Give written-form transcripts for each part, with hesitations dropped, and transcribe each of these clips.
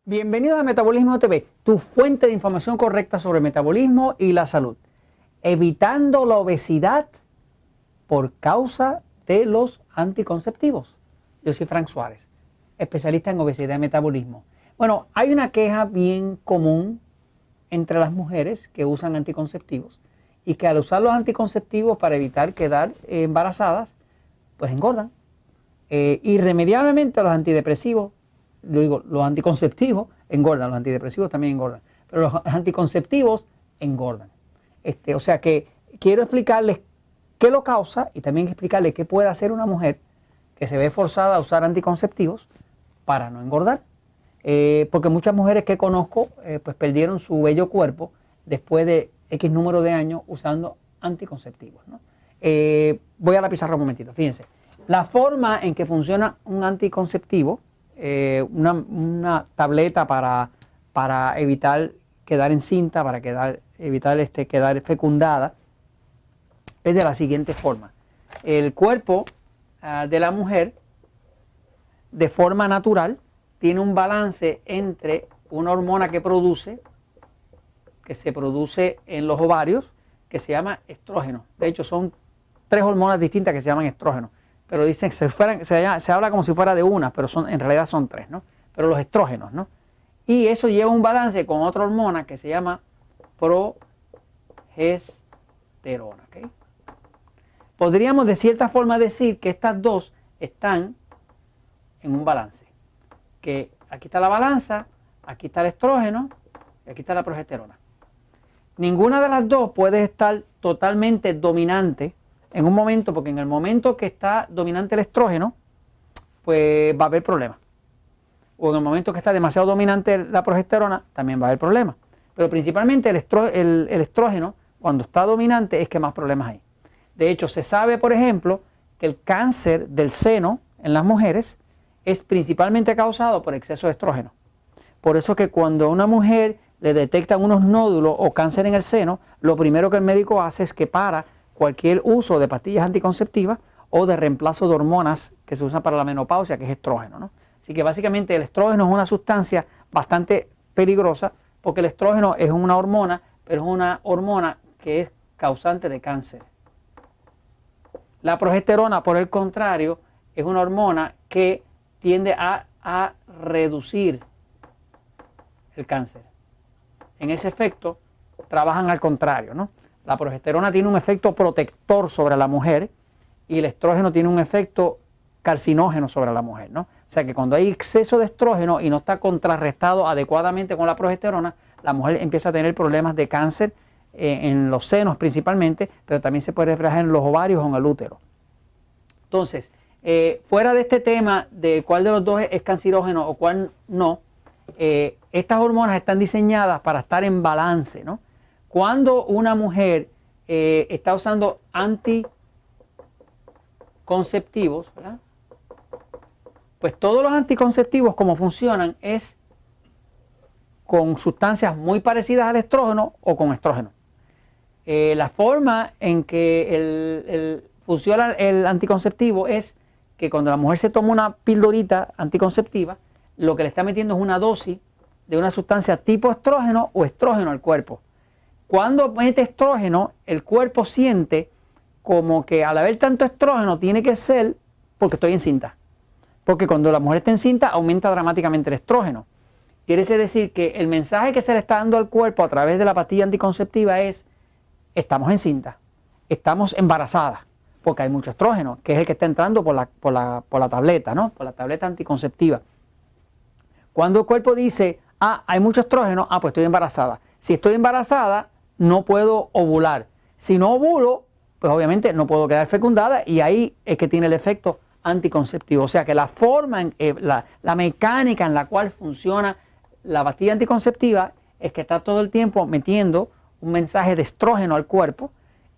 Bienvenidos a Metabolismo TV, tu fuente de información correcta sobre el metabolismo y la salud, evitando la obesidad por causa de los anticonceptivos. Yo soy Frank Suárez, especialista en obesidad y metabolismo. Bueno, hay una queja bien común entre las mujeres que usan anticonceptivos y que al usar los anticonceptivos para evitar quedar embarazadas, pues engordan. Irremediablemente los antidepresivos, los anticonceptivos engordan, los antidepresivos también engordan, pero los anticonceptivos engordan. O sea que quiero explicarles qué lo causa y también explicarles qué puede hacer una mujer que se ve forzada a usar anticonceptivos para no engordar. Porque muchas mujeres que conozco pues perdieron su bello cuerpo después de X número de años usando anticonceptivos, ¿no? Voy a la pizarra un momentito, fíjense. La forma en que funciona un anticonceptivo, una tableta para evitar quedar encinta, para evitar quedar fecundada, es de la siguiente forma. El cuerpo de la mujer, de forma natural, tiene un balance entre una hormona que se produce en los ovarios, que se llama estrógeno. De hecho, son 3 hormonas distintas que se llaman estrógeno. Pero dicen que se habla como si fuera de una, pero en realidad son 3, ¿no? Pero los estrógenos, ¿no? Y eso lleva un balance con otra hormona que se llama progesterona, ¿ok? Podríamos de cierta forma decir que estas dos están en un balance. Que aquí está la balanza, aquí está el estrógeno y aquí está la progesterona. Ninguna de las dos puede estar totalmente dominante en un momento, porque en el momento que está dominante el estrógeno, pues va a haber problemas. O en el momento que está demasiado dominante la progesterona, también va a haber problemas. Pero principalmente el estrógeno, cuando está dominante, es que más problemas hay. De hecho, se sabe, por ejemplo, que el cáncer del seno en las mujeres es principalmente causado por exceso de estrógeno. Por eso que cuando a una mujer le detectan unos nódulos o cáncer en el seno, lo primero que el médico hace es que para cualquier uso de pastillas anticonceptivas o de reemplazo de hormonas que se usan para la menopausia, que es estrógeno, ¿no? Así que básicamente el estrógeno es una sustancia bastante peligrosa porque el estrógeno es una hormona, pero es una hormona que es causante de cáncer. La progesterona, por el contrario, es una hormona que tiende a reducir el cáncer. En ese efecto, trabajan al contrario, ¿no? La progesterona tiene un efecto protector sobre la mujer y el estrógeno tiene un efecto carcinógeno sobre la mujer, ¿no? O sea que cuando hay exceso de estrógeno y no está contrarrestado adecuadamente con la progesterona, la mujer empieza a tener problemas de cáncer en los senos principalmente, pero también se puede reflejar en los ovarios o en el útero. Entonces, fuera de este tema de cuál de los dos es cancerígeno o cuál no, estas hormonas están diseñadas para estar en balance, ¿no? Cuando una mujer está usando anticonceptivos, ¿verdad? Pues todos los anticonceptivos, como funcionan, es con sustancias muy parecidas al estrógeno o con estrógeno. La forma en que funciona el anticonceptivo es que cuando la mujer se toma una pildorita anticonceptiva, lo que le está metiendo es una dosis de una sustancia tipo estrógeno o estrógeno al cuerpo. Cuando mete estrógeno, el cuerpo siente como que al haber tanto estrógeno tiene que ser porque estoy encinta. Porque cuando la mujer está encinta aumenta dramáticamente el estrógeno. Quiere decir que el mensaje que se le está dando al cuerpo a través de la pastilla anticonceptiva es: estamos encinta, estamos embarazadas, porque hay mucho estrógeno, que es el que está entrando por la tableta, ¿no? Por la tableta anticonceptiva. Cuando el cuerpo dice: hay mucho estrógeno, pues estoy embarazada. Si estoy embarazada, no puedo ovular. Si no ovulo, pues obviamente no puedo quedar fecundada y ahí es que tiene el efecto anticonceptivo. O sea que la forma, la mecánica en la cual funciona la pastilla anticonceptiva es que está todo el tiempo metiendo un mensaje de estrógeno al cuerpo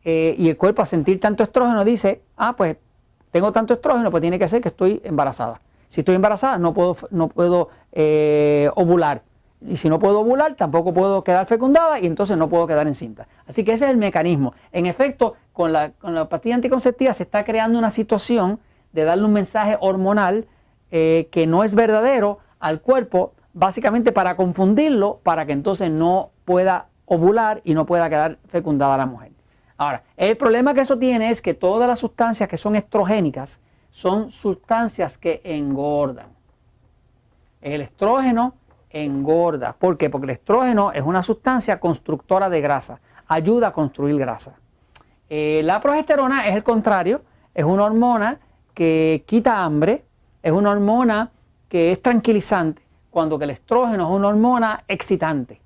y el cuerpo, a sentir tanto estrógeno, dice: pues tengo tanto estrógeno, pues tiene que ser que estoy embarazada. Si estoy embarazada, no puedo ovular. Y si no puedo ovular, tampoco puedo quedar fecundada y entonces no puedo quedar encinta. Así que ese es el mecanismo. En efecto, con la pastilla anticonceptiva se está creando una situación de darle un mensaje hormonal que no es verdadero al cuerpo básicamente para confundirlo, para que entonces no pueda ovular y no pueda quedar fecundada la mujer. Ahora, el problema que eso tiene es que todas las sustancias que son estrogénicas son sustancias que engordan. El estrógeno engorda. ¿Por qué? Porque el estrógeno es una sustancia constructora de grasa, ayuda a construir grasa. La progesterona es el contrario, es una hormona que quita hambre, es una hormona que es tranquilizante, cuando que el estrógeno es una hormona excitante,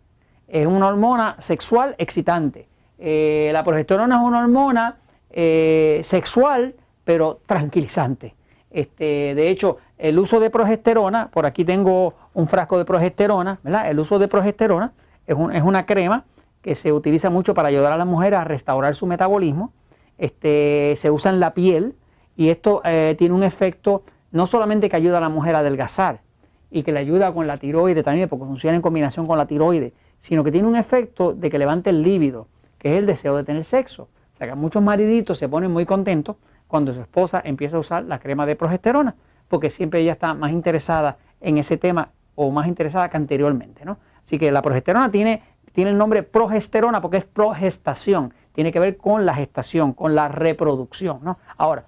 es una hormona sexual excitante. La progesterona es una hormona sexual, pero tranquilizante. De hecho, el uso de progesterona, por aquí tengo un frasco de progesterona, ¿verdad? El uso de progesterona es una crema que se utiliza mucho para ayudar a la mujer a restaurar su metabolismo. Se usa en la piel y esto tiene un efecto no solamente que ayuda a la mujer a adelgazar y que le ayuda con la tiroides también, porque funciona en combinación con la tiroides, sino que tiene un efecto de que levante el líbido, que es el deseo de tener sexo. O sea que muchos mariditos se ponen muy contentos cuando su esposa empieza a usar la crema de progesterona, porque siempre ella está más interesada en ese tema o más interesada que anteriormente, ¿no? Así que la progesterona tiene el nombre progesterona porque es progestación, tiene que ver con la gestación, con la reproducción, ¿no? Ahora,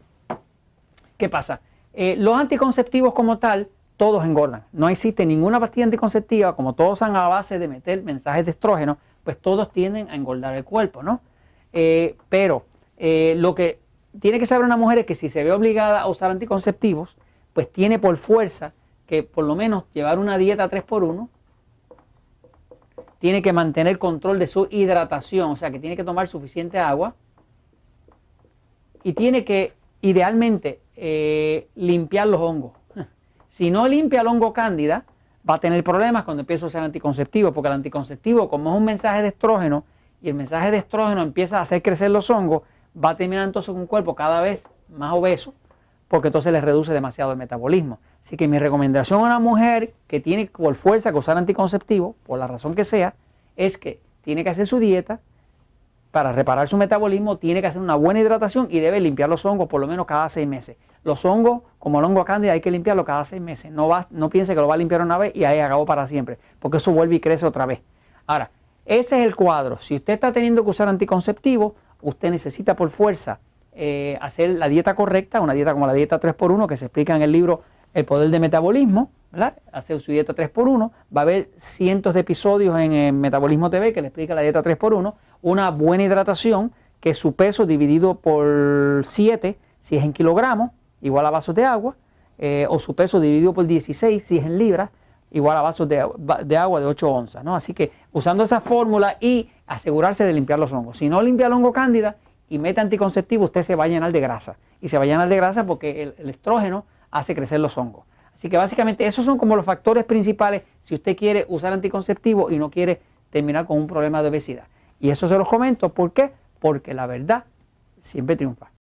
¿qué pasa? Los anticonceptivos como tal, todos engordan. No existe ninguna pastilla anticonceptiva, como todos son a base de meter mensajes de estrógeno, pues todos tienden a engordar el cuerpo, ¿no? Pero lo que tiene que saber una mujer es que si se ve obligada a usar anticonceptivos, pues tiene por fuerza que por lo menos llevar una dieta 3x1, tiene que mantener control de su hidratación, o sea que tiene que tomar suficiente agua y tiene que idealmente limpiar los hongos. Si no limpia el hongo cándida, va a tener problemas cuando empieza a usar anticonceptivo, porque el anticonceptivo, como es un mensaje de estrógeno y el mensaje de estrógeno empieza a hacer crecer los hongos, va a terminar entonces con un cuerpo cada vez más obeso, porque entonces le reduce demasiado el metabolismo. Así que mi recomendación a una mujer que tiene por fuerza que usar anticonceptivo, por la razón que sea, es que tiene que hacer su dieta para reparar su metabolismo, tiene que hacer una buena hidratación y debe limpiar los hongos por lo menos cada 6 meses. Los hongos, como el hongo cándida, hay que limpiarlo cada 6 meses. No piense que lo va a limpiar una vez y ahí acabó para siempre, porque eso vuelve y crece otra vez. Ahora, ese es el cuadro. Si usted está teniendo que usar anticonceptivo, usted necesita por fuerza hacer la dieta correcta, una dieta como la dieta 3x1 que se explica en el libro El Poder del Metabolismo, ¿verdad? Hacer su dieta 3x1, va a haber cientos de episodios en Metabolismo TV que le explica la dieta 3x1, una buena hidratación, que es su peso dividido por 7, si es en kilogramos, igual a vasos de agua, o su peso dividido por 16, si es en libras, igual a vasos de agua de 8 onzas, ¿no? Así que usando esa fórmula y asegurarse de limpiar los hongos. Si no limpia el hongo cándida y mete anticonceptivo, usted se va a llenar de grasa. Y se va a llenar de grasa porque el estrógeno hace crecer los hongos. Así que básicamente esos son como los factores principales si usted quiere usar anticonceptivo y no quiere terminar con un problema de obesidad. Y eso se los comento, ¿por qué? Porque la verdad siempre triunfa.